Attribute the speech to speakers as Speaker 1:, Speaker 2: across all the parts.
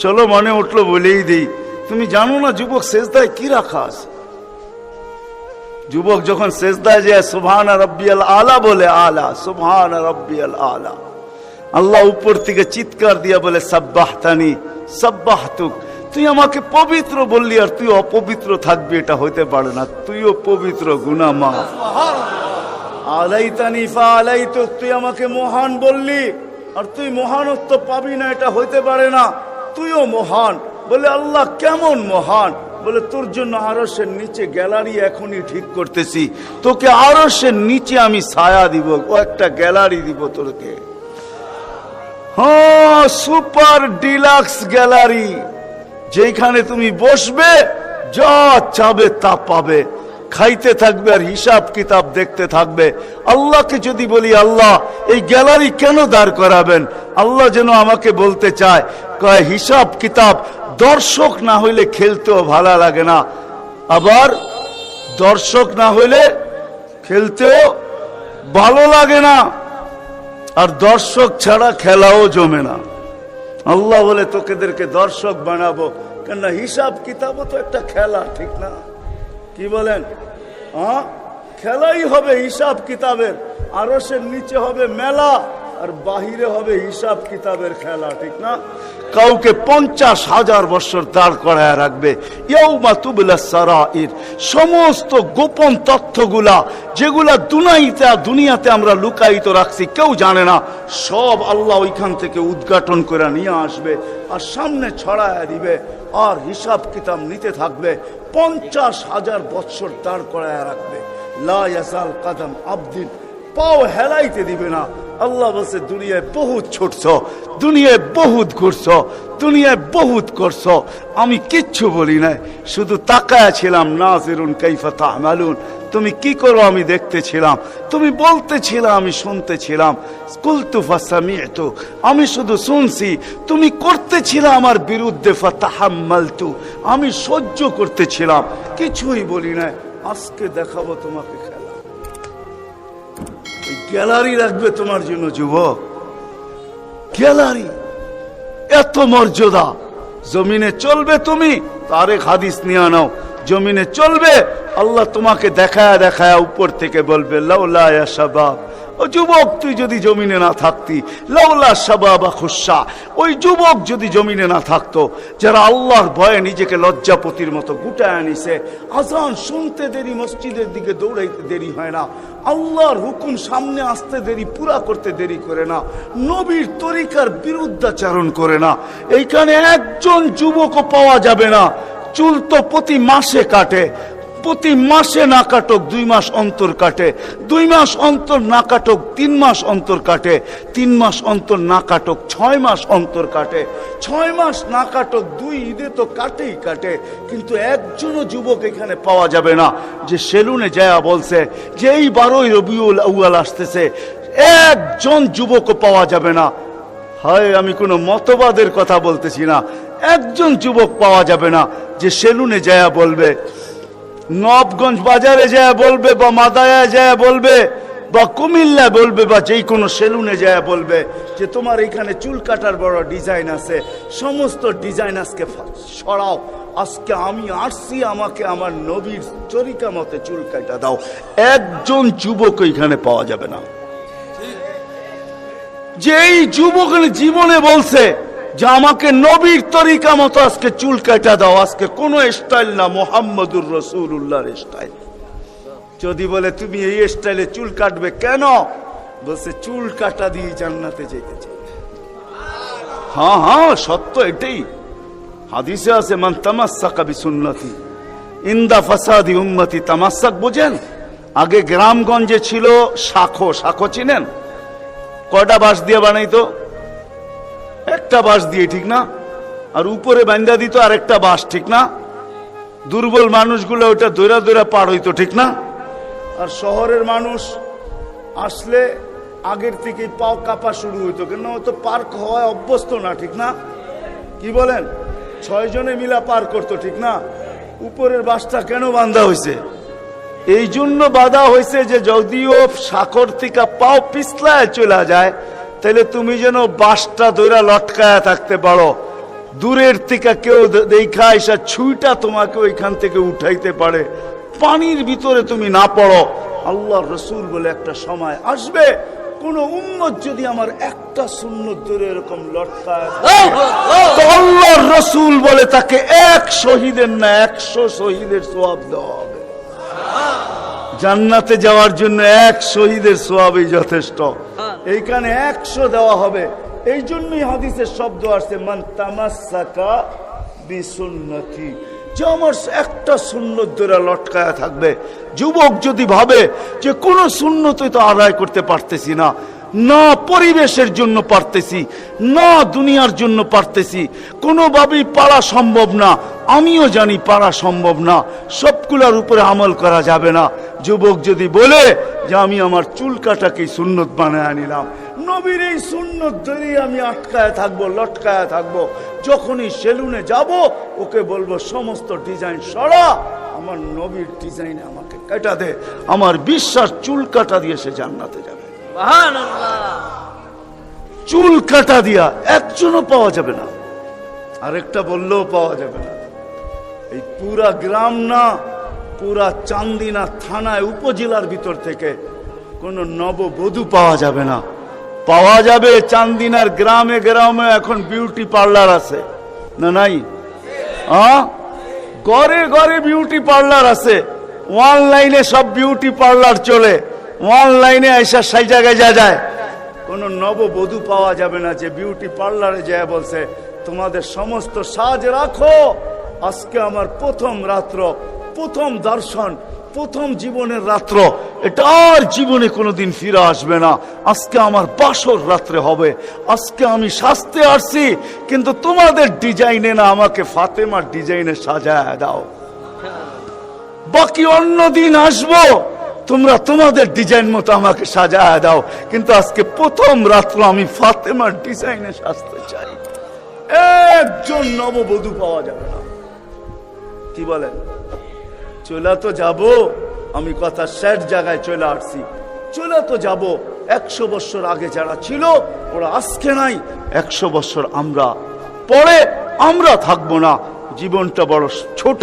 Speaker 1: চলো মনে উঠলো বলেই দিই। তুমি জানো না যুবক সেজদায় কি রাখা আছে? যুবক যখন সেজদায় যায় সুবহান রাব্বিয়াল আলা বলে, আলা সুবহান রাব্বিয়াল আলা, আল্লাহ উপর থেকে চিৎকার দিয়া বলে সাব্বাহতানি সাব্বাহতুক, তুই আমাকে পবিত্র বললি আর তুই অপবিত্র থাকবি, এটা হইতে পারে না। তুইও পবিত্র, গুনাহ মাফ। আলাইতানি ফাআলাইতুক, তুই আমাকে মহান বললি আর তুই মহানত্ব পাবি না, এটা হইতে পারে না। তুইও মহান। বলে আল্লাহ কেমন মহান? বলে তোর জন্য আরশের নিচে গ্যালারি এখনই ঠিক করতেছি, তোকে আরশের নিচে আমি ছায়া দিব, ও একটা গ্যালারি দিব তোকে। হ্যাঁ, সুপার ডিলাক্স গ্যালারি, যেখানে তুমি বসবে যা চাবে তা পাবে, খাইতে থাকবে আর হিসাব কিতাব দেখতে থাকবে। আল্লাহকে যদি বলি আল্লাহ এই গ্যালারি কেন দাঁড় করাবেন, আল্লাহ যেন আমাকে বলতে চায়, কয় হিসাব কিতাব দর্শক না হইলে খেলতেও ভালো লাগে না, আবার দর্শক না হইলে খেলতেও ভালো লাগে না, আর দর্শক ছাড়া খেলাও জমে না। আল্লাহ বলে তোকেদেরকে দর্শক বানাবো, কেননা হিসাব কিতাবও তো একটা খেলা, ঠিক না? কি বলেন? হ্যাঁ, খেলাই হবে হিসাব কিতাবের। আরশের নিচে হবে মেলা আর বাহিরে হবে হিসাব কিতাবের খেলা, ঠিক না? কাউকে 50,000 বছর দাঁড় করায় রাখবে। ইয়াউমা তুবলা সারাইর, সমস্ত গোপন তথ্যগুলা যেগুলা দুনিয়াতে আমরা লুকায়িত রাখছি, কেউ জানে না, সব আল্লাহ ওইখান থেকে উদ্ঘাটন করে নিয়ে আসবে আর সামনে ছড়ায় দিবে, আর হিসাব কিতাব নিতে থাকবে। 50,000 বছর দাঁড় করায় রাখবে। লা ইয়াজাল কদম আবদিন, পাও হেলাইতে দিবে না। আল্লাহ বলছে দুনিয়ায় বহুত ছুটছ, দুনিয়ায় বহুত ঘুরছ, দুনিয়ায় বহুত করছ, আমি কিচ্ছু বলি নাই, শুধু তাকায়া ছিলাম। নাজিরুন কাইফা তা'মালুন, তুমি কি করো আমি দেখতেছিলাম, তুমি বলতেছিলাম আমি শুনতেছিলাম। কুলতু ফাসামি'তু, আমি শুধু শুনছি, তুমি করতেছিলে আমার বিরুদ্ধে। ফাতাহাম্মালতু, আমি সহ্য করতেছিলাম, কিছুই বলি নাই। আজকে দেখাবো তোমাকে খেলা, গ্যালারি রাখবে তোমার জন্য যুবক, গ্যালারি। এত মর্যাদা। জমিনে চলবে তুমি, তারেক হাদিস নিয়ে নাও, জমিনে চলবে, আল্লাহ তোমাকে দেখায়া দেখায়া উপর থেকে বলবে লাউলা ইয়া শাবাব, ও যুবক তুই যদি জমিনে না থাকতি, লাউলা শাবাবা খুশা, ওই যুবক যদি জমিনে না থাকতো, যারা আল্লাহর ভয়ে নিজেকে লজ্জাপতির মতো গুটায় আনিছে। আজান শুনতে দেরি, মসজিদের দিকে দৌড়াইতে দেরি হয় না, আল্লাহর হুকুম সামনে আসতে দেরি, পুরা করতে দেরি করে না, নবীর তরিকার বিরুদ্ধাচারণ করে না। এইখানে একজন যুবকও পাওয়া যাবে না। চুল তো প্রতি মাসে কাটে, প্রতি মাসে না কাটক 2 মাস অন্তর কাটে, 2 মাস অন্তর না কাটক 3 মাস অন্তর কাটে, 3 মাস অন্তর না কাটক 6 মাস অন্তর কাটে, 6 মাস না কাটক 2 ঈদে তো কাটেই কাটে। কিন্তু একজনও যুবক এখানে পাওয়া যাবে না যে সেলুনে যায় বলছে যে এই 12ই রবিউল আউয়াল আসতেছে, একজন যুবকও পাওয়া যাবে না। হয় আমি কোনো মতবাদের কথা বলতেছি না, একজন যুবক পাওয়া যাবে না যে সেলুনে যায় বলবে, নবগঞ্জ বাজারে যায় বলবে, বা মাদায়ায় যায় বলবে, বা কুমিল্লা বলবে, বা যেই কোনো সেলুনে যায় বলবে যে তোমার এখানে চুল কাটার বড় ডিজাইন আছে, সমস্ত ডিজাইন আজকে সরাও, আজকে আমি আসছি, আমাকে আমার নবীর তরিকা মতে চুল কাটা দাও। একজন যুবক এখানে পাওয়া যাবে না। যেই যুবক জীবনে বলছে যে আমাকে নবীর তরিকা মতো আজকে চুল কাটা দাও, আজকে কোন স্টাইল না, মুহাম্মদুর রাসূলুল্লাহর স্টাইল। যদি বলে তুমি এই স্টাইলে চুল কাটবে কেন, বলছে চুল কাটা দিয়ে জান্নাতে যেতে চাই। হ্যাঁ হ্যাঁ, সত্য এটাই। হাদিসে আছে মান তামাসসাকা বিসুন্নতি ইনদা ফাসাদি উম্মতি। তামাসসাক বোঝেন? আগে গ্রামগঞ্জে ছিল শাখো, শাখো চিনেন? কয়টা বাঁশ দিয়ে বানাইতো? একটা বাঁশ দিয়ে, ঠিক না? আর উপরে বান্ধা দিত আরেকটা বাঁশ, ঠিক না? দুর্বল মানুষগুলো ওটা দৌড়া দৌড়া পার হইতো, ঠিক না? আর শহরের মানুষ আসলে আগের থেকে পাও কাঁপা শুরু হইতো, কেন তো পার্ক হওয়ায় অভ্যস্ত না, ঠিক না? কি বলেন? 6 জনে মিলা পার করতো, ঠিক না? উপরের বাঁশটা কেন বাঁধা হয়েছে? এই জন্য বাঁধা হয়েছে যে যদিও সাকর থেকে পাও পিছলায় চলে যায়, তাহলে তুমি যেন বাঁশটা ধরে লটকায়া থাকতে পারো। দূরের থেকে কেউ দেখা এসা ছুঁইটা তোমাকে ওইখান থেকে উঠাইতে পারে, পানির ভিতরে তুমি না পড়ো। আল্লাহর রাসূল বলে একটা সময় আসবে, কোন উম্মত যদি আমার একটা সুন্নত ধরে এরকম লটকায়, তো আল্লাহর রাসূল বলে তাকে এক শহীদের না 100 শহীদের সওয়াব দেওয়া হবে। জান্নাতে যাওয়ার জন্য এক শহীদের সওয়াবই যথেষ্ট, এইখানে 100 দেওয়া হবে। এই জন্যই হাদিসের শব্দ আসছে মান তামাসসাকা বিসুন্নতি, যে আমার একটা সুন্নত ধরে লটকায়া থাকবে। যুবক যদি ভাবে যে কোন সুন্নতই তো আদায় করতে পারতেছি না, না পরিবেশের জন্য পারতেছি, না দুনিয়ার জন্য পারতেছি, কোনোভাবেই পারা সম্ভব না, আমিও জানি পারা সম্ভব না, সবগুলোর উপরে আমল করা যাবে না। যুবক যদি বলে যে আমি আমার চুল কাটাকেই সুন্নত বানায় নিলাম, নবীর এই সুন্নত ধরেই আমি আটকায় থাকবো, লটকায় থাকবো, যখনই সেলুনে যাব ওকে বলবো সমস্ত ডিজাইন সরা, আমার নবীর ডিজাইনে আমাকে কাটা দে। আমার বিশ্বাস চুল কাটা দিয়ে সে জান্নাতে যাবে। চুল কাটা দিয়া একজনও পাওয়া যাবে না, আরেকটা বললেও পাওয়া যাবে না। এই পুরা গ্রাম না, পুরা চান্দিনা থানায় উপজেলার ভিতর থেকে কোন নববধূ পাওয়া যাবে না। পাওয়া যাবে চান্দিনার গ্রামে গ্রামে এখন বিউটি পার্লার আছে না নাই? ঘরে ঘরে বিউটি পার্লার আছে, অনলাইনে সব বিউটি পার্লার চলে, অনলাইনে এসে সেই জায়গায় যায়। কোন নববধূ পাওয়া যাবে না যে বিউটি পার্লারে যায় বলছে তোমাদের সমস্ত সাজ রাখো, আজকে আমার প্রথম রাত্র, প্রথম দর্শন, প্রথম জীবনের রাত্র, এটা আর জীবনে কোনোদিন ফিরে আসবে না। আজকে আমার বাসর রাত্রে হবে, আজকে আমি সাজতে আসছি, কিন্তু তোমাদের ডিজাইনে না, আমাকে ফাতেমার ডিজাইনে সাজায় দাও। বাকি অন্য দিন আসবো, তোমরা তোমাদের ডিজাইন মতো আমাকে সাজায় দাও, কিন্তু আজকে প্রথম রাত্র আমি ফাতেমার ডিজাইনে সাজতে চাই। একজন নববধূ পাওয়া যাবে না। কি বলেন? চলে তো যাব, আমি কথা শেষ জায়গায় চলে আসছি, চলে তো যাব। 100 বছর আগে যারা ছিল ওরা আজকে নাই, 100 বছর আমরা পরে আমরা থাকবো না। জীবনটা বড় ছোট,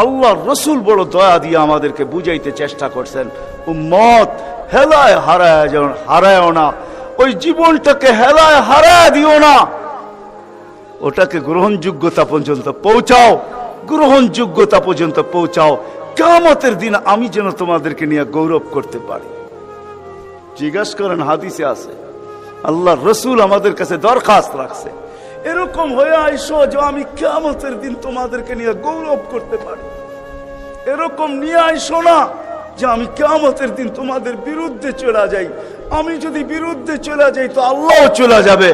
Speaker 1: আল্লাহর রাসূল বড় দয়া দিয়ে আমাদেরকে বুঝাইতে চেষ্টা করছেন, উম্মত হেলায় হারায় না, ওই জীবনটাকে হেলায় হারায় দিও না, ওটাকে গ্রহণযোগ্যতা পর্যন্ত পৌঁছাও, গ্রহণযোগ্যতা পর্যন্ত পৌঁছাও। কিয়ামতের দিন আমি যেন তোমাদেরকে নিয়ে গৌরব করতে পারি। জিজ্ঞাসা করেন, হাদিসে আছে, আল্লাহর রাসূল আমাদের কাছে দরখাস্ত রাখছে, এরকম হয়ে আইসো যে আমি কিয়ামতের দিন তোমাদেরকে নিয়ে গৌরব করতে পারি। এরকম নিয়ে আইসো না যে আমি কিয়ামতের দিন তোমাদের বিরুদ্ধে চলে যাই। আমি যদি বিরুদ্ধে চলে যাই তো আল্লাহও চলে যাবে।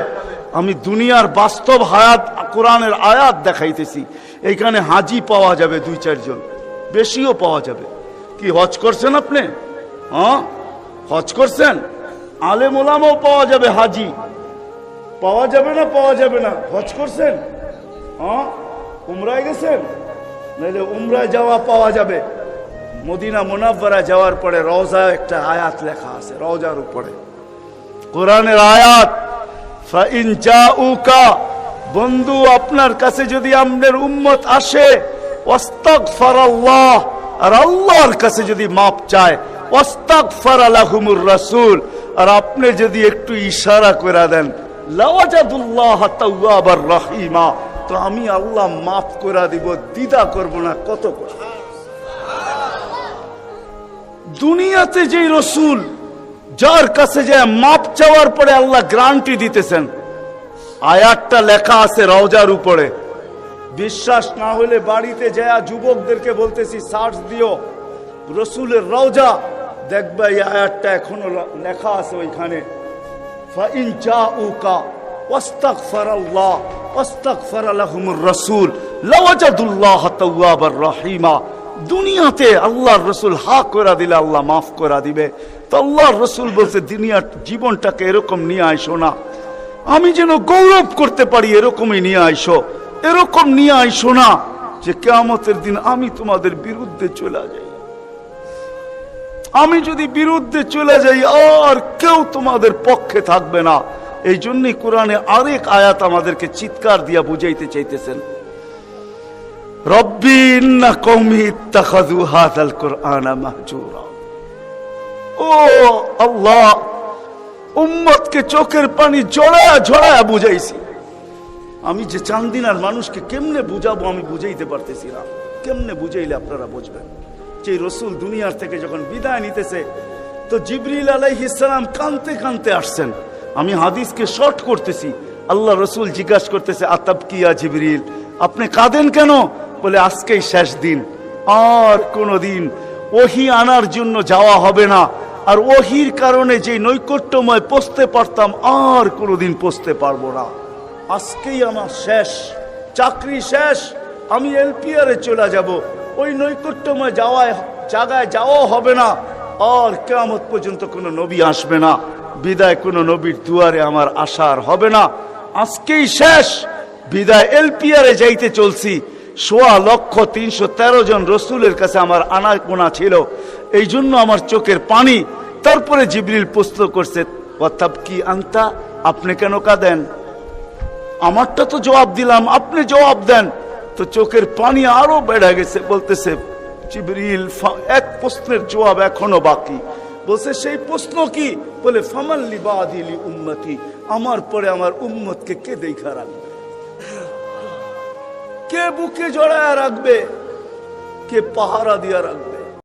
Speaker 1: আমি দুনিয়ার বাস্তব হায়াত, কোরআনের আয়াত দেখাইতেছি। এইখানে হাজি পাওয়া যাবে 2-4 জন, বেশিও পাওয়া যাবে। কি হজ করছেন আপনি? হজ করছেন? আলেম ওলামাও পাওয়া যাবে, হাজি পাওয়া যাবে না? পাওয়া যাবে না? হজ করছেন? উমরায় গেছেন? নাহলে উমরায় যাওয়া পাওয়া যাবে। মদিনা মুনাওয়ারা যাওয়ার পরে রওজা একটা আয়াত লেখা আছে, রওজার উপরে কোরআনের আয়াত, ফাইন জাউকা, বন্ধু আপনার কাছে যদি আপনার উম্মত আসে, ওয়াস্তাগফিরাল্লাহ, আর আল্লাহর কাছে যদি মাপ চায়, ওয়াস্তাগফারা লাহুমুর রাসূল, আর আপনি যদি একটু ইশারা করে দেন, লাওয়াজাদুল্লাহ তাওয়াবার রহিমা, তো আমি আল্লাহ মাফ করে দিব, দ্বিধা করব না। কত করে দুনিয়াতে যেই রাসূল যার কাছে যায় মাপ চাওয়ার পরে আল্লাহ গ্যারান্টি দিতেছেন, আয়াতটা লেখা আছে রওজার উপরে। বিশ্বাস না হলে বাড়িতে যায় যুবকদেরকে বলতেছি সার্চ দিও রাসূলের রওজা, দেখবে এই আয়াতটা এখনো লেখা আছে ওইখানে। ফাইন জাউকা ওয়াস্তাগফিরাল্লাহ ওয়াস্তাগফারা লাহুমুর রাসূল লাওয়াজাদুল্লাহ তাওয়াবার রহিমা। দুনিয়াতে আল্লাহর রাসূল হক করে দিলে আল্লাহ মাফ করে দিবে। তো আল্লাহর রাসূল বলছে দুনিয়ার জীবনটাকে এরকম নিয়ে আইসো না, আমি যেন গৌরব করতে পারি এরকমই নিয়ে আইসো। এরকম নিয়ে আইসো না যে কিয়ামতের দিন আমি তোমাদের বিরুদ্ধে চলে যাই। আমি যদি বিরুদ্ধে চলে যাই আর কেউ তোমাদের পক্ষে থাকবে না। এই জন্যই কোরআনে আরেক আয়াত আমাদেরকে চিৎকার দিয়া বুঝাইতে চাইতেছেন, রব্বি ইন্না কওমি ইত্তাখাযু হাযাল কুরআনা মাহজুরা। ও আল্লাহ, উম্মতকে চোখের পানি ঝরায়া ঝরায়া বুঝাইছি। আমি যে চান্দিনার মানুষকে কেমনে বুঝাবো আমি বুঝাইতে পারতেছি না। কেমনে বুঝাইলে আপনারা বুঝবেন? যে রসুল দুনিয়ার থেকে যখন বিদায় নিতেছে তো জিবরিল আলাইহিস সালাম কাঁদতে কাঁদতে আসছেন। আমি হাদিসকে শর্ট করতেছি। আল্লাহ রসুল জিজ্ঞাসা করতেছে, আতাবকিয়া জিবরিল, আপনি কাঁদেন কেন? বলে আজকেই শেষ দিন, আর কোনদিন ওহী আনার জন্য যাওয়া হবে না, আর ওহীর কারণে যে নৈকট্যময় পৌঁছতে পারতাম আর কোনদিন পৌঁছতে পারবো না। আজকেই আমার শেষ, চাকরি শেষ, আমি এলপিআরে চলে যাব, ওই নৈকট্যময় জায়গায় যাওয়া হবে না, আর কিয়ামত পর্যন্ত কোনো নবী আসবে না, বিদায় কোনো নবীর দুয়ারে আমার আশার হবে না। আজকেই শেষ, বিদায় এলপিআরে যাইতে চলছি। ১৬,৩১৩ জন রসুলের কাছে আমার আনাগোনা ছিল, এই জন্য আমার চোখের পানি। তারপরে জিবরিল প্রশ্ন করছে, ওয়াতাবকি আনতা, আপনি কেন কাঁদেন? আমারটা তো জবাব দিলাম, আপনি জবাব দেন। তো চোখের পানি আরো বেড়ে গেছে। বলতেছে জিবরিল, এক প্রশ্নের জবাব এখনো বাকি। বলছে সেই প্রশ্ন কি? বলে ফামাল লিবাদি লি উম্মতি, আমার পরে আমার উম্মতকে কে দেখা রাখবে, কে বুকে জড়ায় রাখবে, কে পাহারা দিয়া রাখবে?